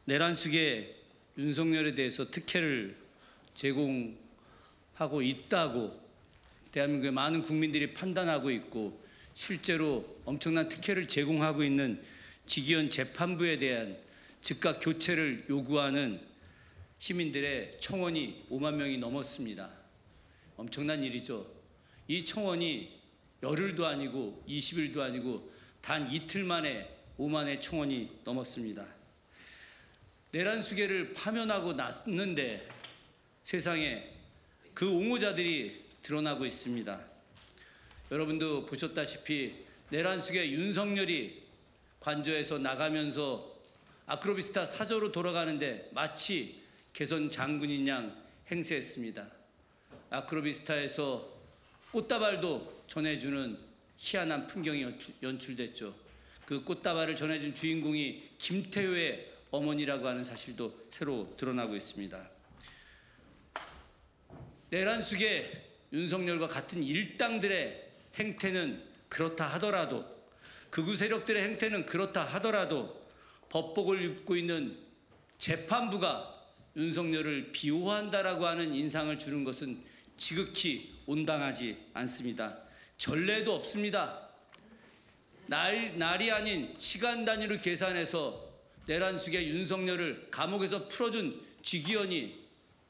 내란숙의 윤석열에 대해서 특혜를 제공하고 있다고 대한민국의 많은 국민들이 판단하고 있고, 실제로 엄청난 특혜를 제공하고 있는 직위원 재판부에 대한 즉각 교체를 요구하는 시민들의 청원이 5만 명이 넘었습니다. 엄청난 일이죠. 이 청원이 열흘도 아니고 20일도 아니고 단 이틀 만에 5만의 청원이 넘었습니다. 내란수계를 파면하고 났는데 세상에 그 옹호자들이 드러나고 있습니다. 여러분도 보셨다시피 내란수계 윤석열이 관저에서 나가면서 아크로비스타 사저로 돌아가는데 마치 개선 장군인 양 행세했습니다. 아크로비스타에서 꽃다발도 전해주는 희한한 풍경이 연출됐죠. 그 꽃다발을 전해준 주인공이 김태효의 어머니라고 하는 사실도 새로 드러나고 있습니다. 내란숙의 윤석열과 같은 일당들의 행태는 그렇다 하더라도, 극우 세력들의 행태는 그렇다 하더라도 법복을 입고 있는 재판부가 윤석열을 비호한다라고 하는 인상을 주는 것은 지극히 온당하지 않습니다. 전례도 없습니다. 날이 아닌 시간 단위로 계산해서 내란숙의 윤석열을 감옥에서 풀어준 직위원이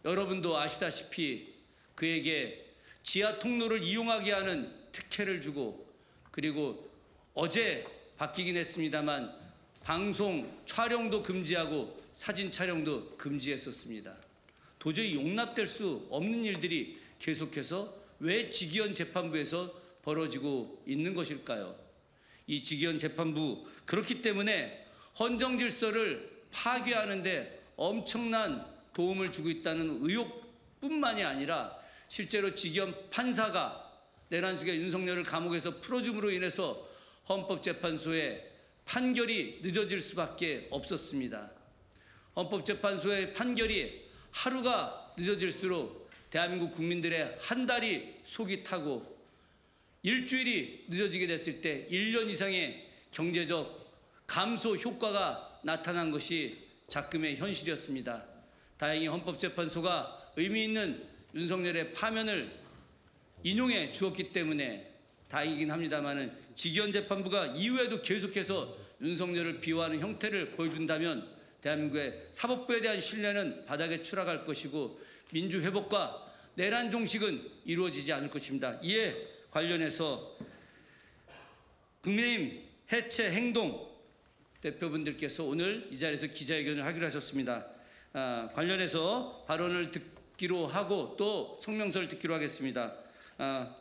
여러분도 아시다시피 그에게 지하 통로를 이용하게 하는 특혜를 주고, 그리고 어제 바뀌긴 했습니다만 방송 촬영도 금지하고 사진 촬영도 금지했었습니다. 도저히 용납될 수 없는 일들이 계속해서 왜 직위원 재판부에서 벌어지고 있는 것일까요? 이 직위원 재판부, 그렇기 때문에 헌정 질서를 파괴하는데 엄청난 도움을 주고 있다는 의혹뿐만이 아니라 실제로 직위원 판사가 내란숙의 윤석열을 감옥에서 풀어줌으로 인해서 헌법재판소의 판결이 늦어질 수밖에 없었습니다. 헌법재판소의 판결이 하루가 늦어질수록 대한민국 국민들의 한 달이 속이 타고, 일주일이 늦어지게 됐을 때 1년 이상의 경제적 감소 효과가 나타난 것이 작금의 현실이었습니다. 다행히 헌법재판소가 의미 있는 윤석열의 파면을 인용해 주었기 때문에 다행이긴 합니다만은, 직위원 재판부가 이후에도 계속해서 윤석열을 비호하는 형태를 보여준다면 대한민국의 사법부에 대한 신뢰는 바닥에 추락할 것이고 민주회복과 내란 종식은 이루어지지 않을 것입니다. 이에 관련해서 국민의힘 해체 행동 대표분들께서 오늘 이 자리에서 기자회견을 하기로 하셨습니다. 관련해서 발언을 듣기로 하고 또 성명서를 듣기로 하겠습니다.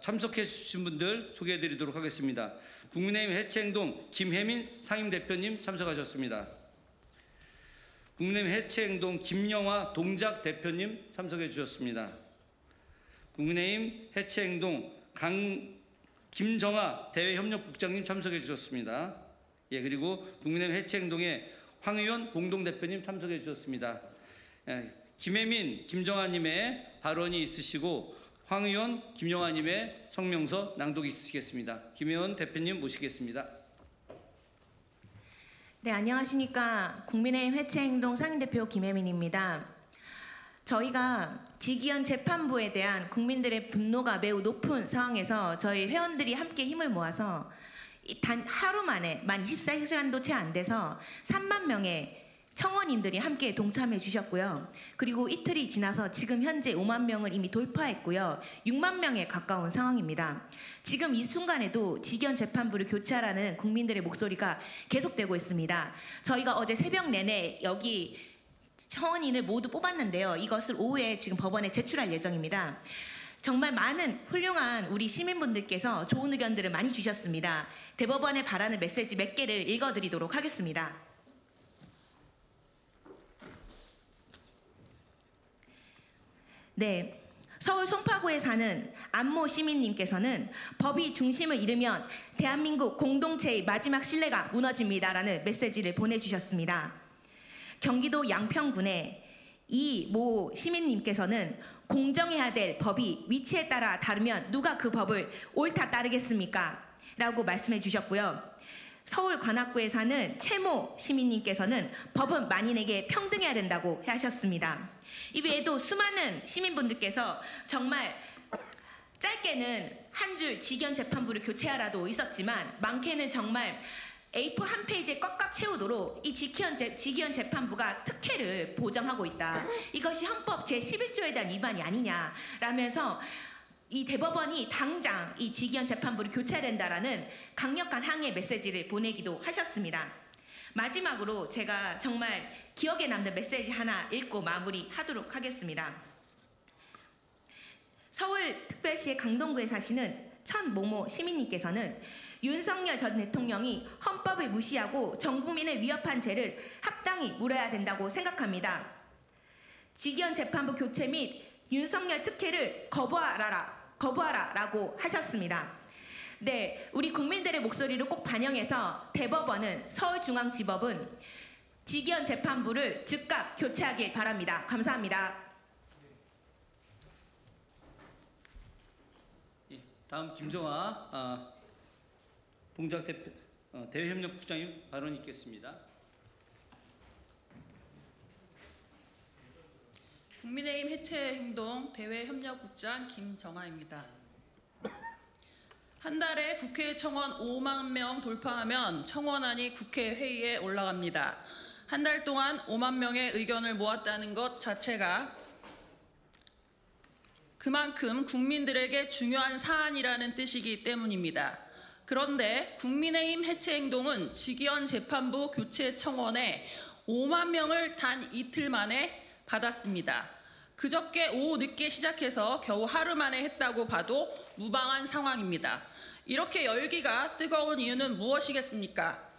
참석해 주신 분들 소개해 드리도록 하겠습니다. 국민의힘 해체행동 김혜민 상임대표님 참석하셨습니다. 국민의힘 해체행동 김영화 동작 대표님 참석해 주셨습니다. 국민의힘 해체행동 김정아 대외협력국장님 참석해 주셨습니다. 예, 그리고 국민의힘 해체행동의 황의원 공동대표님 참석해 주셨습니다. 김혜민, 김정아님의 발언이 있으시고 황의원, 김영아님의 성명서 낭독이 있으시겠습니다. 김혜원 대표님 모시겠습니다. 네, 안녕하십니까. 국민의힘 해체행동 상임대표 김혜민입니다. 저희가 직위원 재판부에 대한 국민들의 분노가 매우 높은 상황에서 저희 회원들이 함께 힘을 모아서 단 하루 만에 만 24시간도 채 안 돼서 3만 명의 청원인들이 함께 동참해 주셨고요. 그리고 이틀이 지나서 지금 현재 5만 명을 이미 돌파했고요. 6만 명에 가까운 상황입니다. 지금 이 순간에도 직위원 재판부를 교체하라는 국민들의 목소리가 계속되고 있습니다. 저희가 어제 새벽 내내 여기 청원인을 모두 뽑았는데요. 이것을 오후에 지금 법원에 제출할 예정입니다. 정말 많은 훌륭한 우리 시민분들께서 좋은 의견들을 많이 주셨습니다. 대법원에 바라는 메시지 몇 개를 읽어드리도록 하겠습니다. 네, 서울 송파구에 사는 안모 시민님께서는 법이 중심을 잃으면 대한민국 공동체의 마지막 신뢰가 무너집니다라는 메시지를 보내주셨습니다. 경기도 양평군의 이모 시민님께서는 공정해야 될 법이 위치에 따라 다르면 누가 그 법을 옳다 따르겠습니까? 라고 말씀해 주셨고요. 서울 관악구에 사는 최모 시민님께서는 법은 만인에게 평등해야 된다고 하셨습니다. 이 외에도 수많은 시민분들께서 정말 짧게는 한 줄 직위원 재판부를 교체하라도 있었지만 많게는 정말 A4 한 페이지에 꽉꽉 채우도록 이 직위원 재판부가 특혜를 보장하고 있다. 이것이 헌법 제11조에 대한 위반이 아니냐라면서 이 대법원이 당장 이 직위원 재판부를 교체해야 된다라는 강력한 항의 메시지를 보내기도 하셨습니다. 마지막으로 제가 정말 기억에 남는 메시지 하나 읽고 마무리하도록 하겠습니다. 서울특별시의 강동구에 사시는 천모모 시민님께서는 윤석열 전 대통령이 헌법을 무시하고 전 국민을 위협한 죄를 합당히 물어야 된다고 생각합니다. 직위원 재판부 교체 및 윤석열 특혜를 거부하라라고 하셨습니다. 네, 우리 국민들의 목소리를 꼭 반영해서 대법원은 서울중앙지법은 직위원 재판부를 즉각 교체하길 바랍니다. 감사합니다. 다음 김정아 동작대표 대외협력국장님 발언 있겠습니다. 국민의힘 해체행동 대외협력국장 김정아입니다. 한 달에 국회 청원 5만 명 돌파하면 청원안이 국회 회의에 올라갑니다. 한 달 동안 5만 명의 의견을 모았다는 것 자체가 그만큼 국민들에게 중요한 사안이라는 뜻이기 때문입니다. 그런데 국민의힘 해체행동은 직위원 재판부 교체 청원에 5만 명을 단 이틀 만에 받았습니다. 그저께 오후 늦게 시작해서 겨우 하루 만에 했다고 봐도 무방한 상황입니다. 이렇게 열기가 뜨거운 이유는 무엇이겠습니까?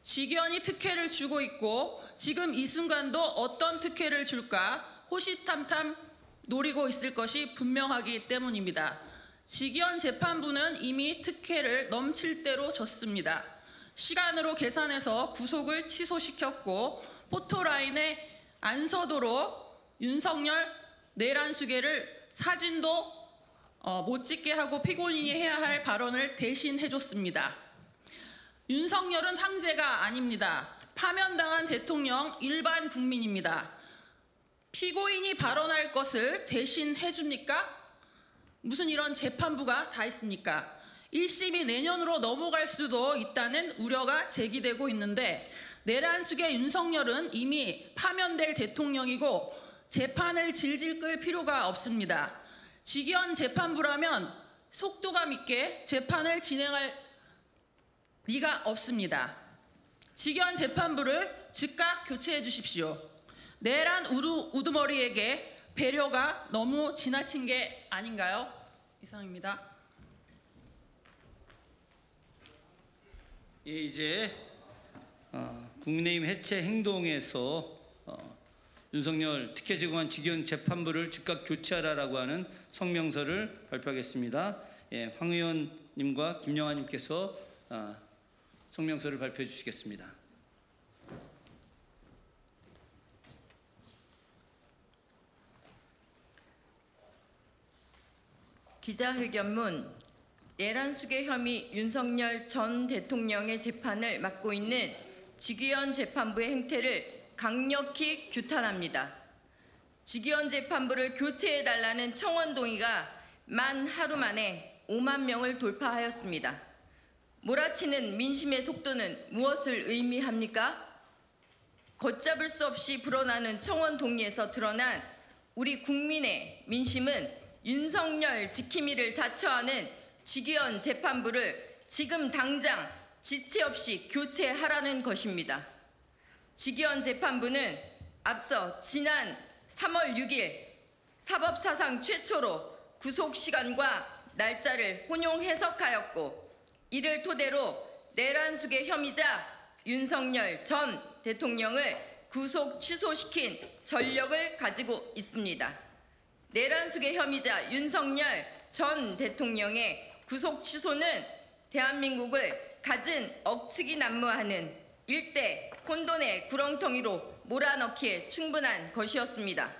직위원이 특혜를 주고 있고 지금 이 순간도 어떤 특혜를 줄까 호시탐탐 노리고 있을 것이 분명하기 때문입니다. 직위원 재판부는 이미 특혜를 넘칠 대로 줬습니다. 시간으로 계산해서 구속을 취소시켰고 포토라인에 안 서도록 윤석열 내란수계를 사진도 못 찍게 하고 피고인이 해야 할 발언을 대신 해줬습니다. 윤석열은 황제가 아닙니다. 파면당한 대통령 일반 국민입니다. 피고인이 발언할 것을 대신 해줍니까? 무슨 이런 재판부가 다 있습니까? 1심이 내년으로 넘어갈 수도 있다는 우려가 제기되고 있는데 내란숙의 윤석열은 이미 파면될 대통령이고 재판을 질질 끌 필요가 없습니다. 직위원 재판부라면 속도감 있게 재판을 진행할 리가 없습니다. 직위원 재판부를 즉각 교체해 주십시오. 내란 우두머리에게 배려가 너무 지나친 게 아닌가요? 이상입니다. 예, 이제 국민의힘 해체 행동에서 윤석열 특혜 제공한 직위원 재판부를 즉각 교체하라라고 하는 성명서를 발표하겠습니다. 예, 황 의원님과 김영아님께서 성명서를 발표해 주시겠습니다. 기자회견문 내란수계 혐의 윤석열 전 대통령의 재판을 맡고 있는 직위원 재판부의 행태를 강력히 규탄합니다. 직위원 재판부를 교체해달라는 청원 동의가 만 하루 만에 5만 명을 돌파하였습니다. 몰아치는 민심의 속도는 무엇을 의미합니까? 걷잡을 수 없이 불어나는 청원 동의에서 드러난 우리 국민의 민심은 윤석열 지킴이를 자처하는 직위원 재판부를 지금 당장 지체 없이 교체하라는 것입니다. 직위원 재판부는 앞서 지난 3월 6일 사법사상 최초로 구속시간과 날짜를 혼용 해석하였고 이를 토대로 내란수계 혐의자 윤석열 전 대통령을 구속 취소시킨 전력을 가지고 있습니다. 내란수계 혐의자 윤석열 전 대통령의 구속 취소는 대한민국을 갖은 억측이 난무하는 일대 혼돈의 구렁텅이로 몰아넣기에 충분한 것이었습니다.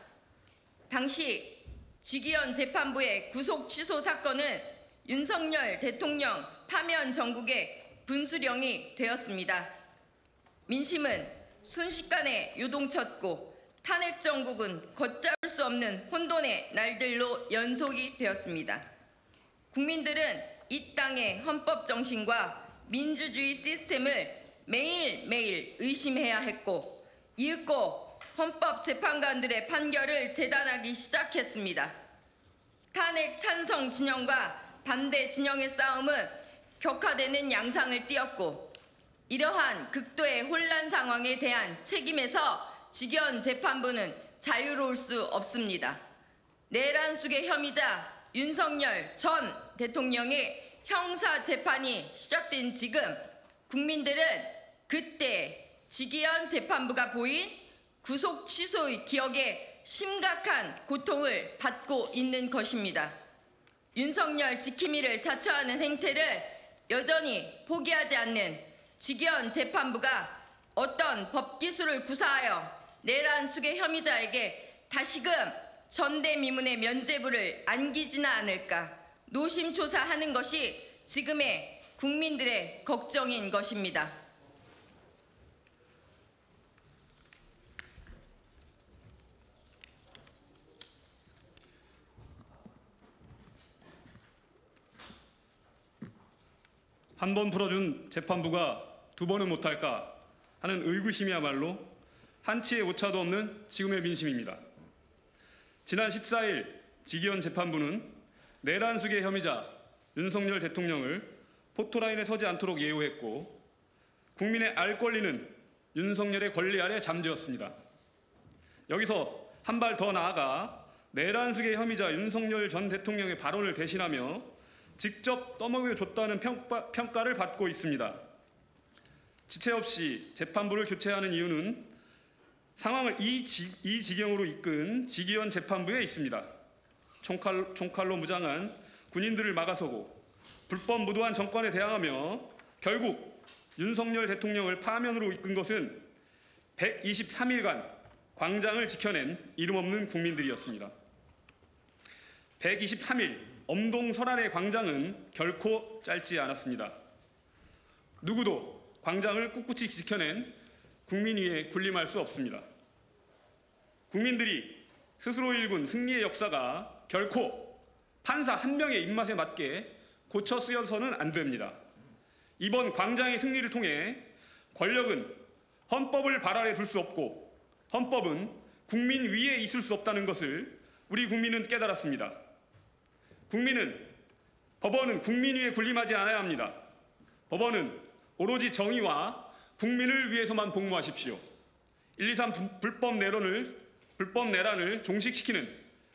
당시 직위원 재판부의 구속 취소 사건은 윤석열 대통령 파면 정국의 분수령이 되었습니다. 민심은 순식간에 요동쳤고 탄핵 정국은 걷잡을 수 없는 혼돈의 날들로 연속이 되었습니다. 국민들은 이 땅의 헌법 정신과 민주주의 시스템을 매일매일 의심해야 했고 이윽고 헌법재판관들의 판결을 재단하기 시작했습니다. 탄핵 찬성 진영과 반대 진영의 싸움은 격화되는 양상을 띠었고 이러한 극도의 혼란 상황에 대한 책임에서 직위원 재판부는 자유로울 수 없습니다. 내란숙의 혐의자 윤석열 전 대통령의 형사 재판이 시작된 지금 국민들은 그때 직위원 재판부가 보인 구속 취소의 기억에 심각한 고통을 받고 있는 것입니다. 윤석열 지킴이를 자처하는 행태를 여전히 포기하지 않는 직위원 재판부가 어떤 법기술을 구사하여 내란숙의 혐의자에게 다시금 전대미문의 면죄부를 안기지는 않을까 노심초사하는 것이 지금의 국민들의 걱정인 것입니다. 한 번 풀어준 재판부가 두 번은 못할까 하는 의구심이야말로 한치의 오차도 없는 지금의 민심입니다. 지난 14일 직위원 재판부는 내란숙의 혐의자 윤석열 대통령을 포토라인에 서지 않도록 예우했고 국민의 알 권리는 윤석열의 권리 아래 잠재웠습니다. 여기서 한 발 더 나아가 내란숙의 혐의자 윤석열 전 대통령의 발언을 대신하며 직접 떠먹여줬다는 평가를 받고 있습니다. 지체 없이 재판부를 교체하는 이유는 상황을 이 지경으로 이끈 직위원 재판부에 있습니다. 총칼로 무장한 군인들을 막아서고 불법 무도한 정권에 대항하며 결국 윤석열 대통령을 파면으로 이끈 것은 123일간 광장을 지켜낸 이름 없는 국민들이었습니다. 123일 엄동설안의 광장은 결코 짧지 않았습니다. 누구도 광장을 꿋꿋이 지켜낸 국민 위에 군림할 수 없습니다. 국민들이 스스로 일군 승리의 역사가 결코 판사 한 명의 입맛에 맞게 고쳐 쓰여서는 안 됩니다. 이번 광장의 승리를 통해 권력은 헌법을 발 아래 둘 수 없고 헌법은 국민 위에 있을 수 없다는 것을 우리 국민은 깨달았습니다. 법원은 국민 위에 군림하지 않아야 합니다. 법원은 오로지 정의와 국민을 위해서만 복무하십시오. 123 불법 내란을 종식시키는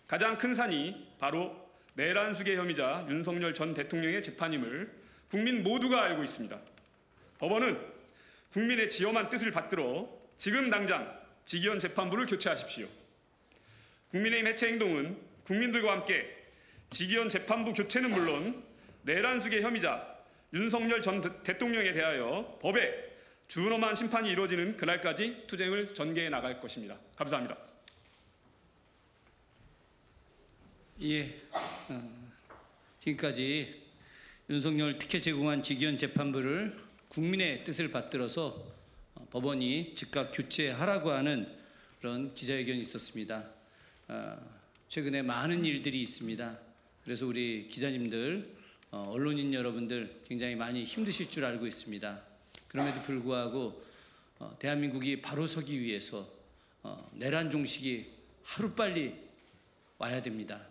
가장 큰 산이 바로 내란숙의 혐의자 윤석열 전 대통령의 재판임을 국민 모두가 알고 있습니다. 법원은 국민의 지엄한 뜻을 받들어 지금 당장 직위원 재판부를 교체하십시오. 국민의힘 해체 행동은 국민들과 함께 직위원 재판부 교체는 물론 내란숙의 혐의자 윤석열 전 대통령에 대하여 법에 준엄한 심판이 이루어지는 그날까지 투쟁을 전개해 나갈 것입니다. 감사합니다. 예, 지금까지 윤석열 특혜 제공한 직위원 재판부를 국민의 뜻을 받들어서 법원이 즉각 교체하라고 하는 그런 기자회견이 있었습니다. 최근에 많은 일들이 있습니다. 그래서 우리 기자님들, 언론인 여러분들 굉장히 많이 힘드실 줄 알고 있습니다. 그럼에도 불구하고 대한민국이 바로 서기 위해서 내란 종식이 하루빨리 와야 됩니다.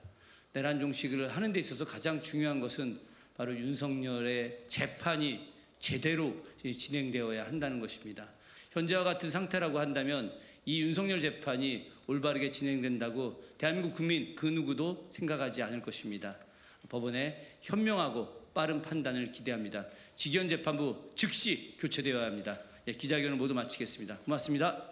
내란 종식을 하는 데 있어서 가장 중요한 것은 바로 윤석열의 재판이 제대로 진행되어야 한다는 것입니다. 현재와 같은 상태라고 한다면 이 윤석열 재판이 올바르게 진행된다고 대한민국 국민 그 누구도 생각하지 않을 것입니다. 법원의 현명하고 빠른 판단을 기대합니다. 직위원 재판부 즉시 교체되어야 합니다. 예, 기자회견을 모두 마치겠습니다. 고맙습니다.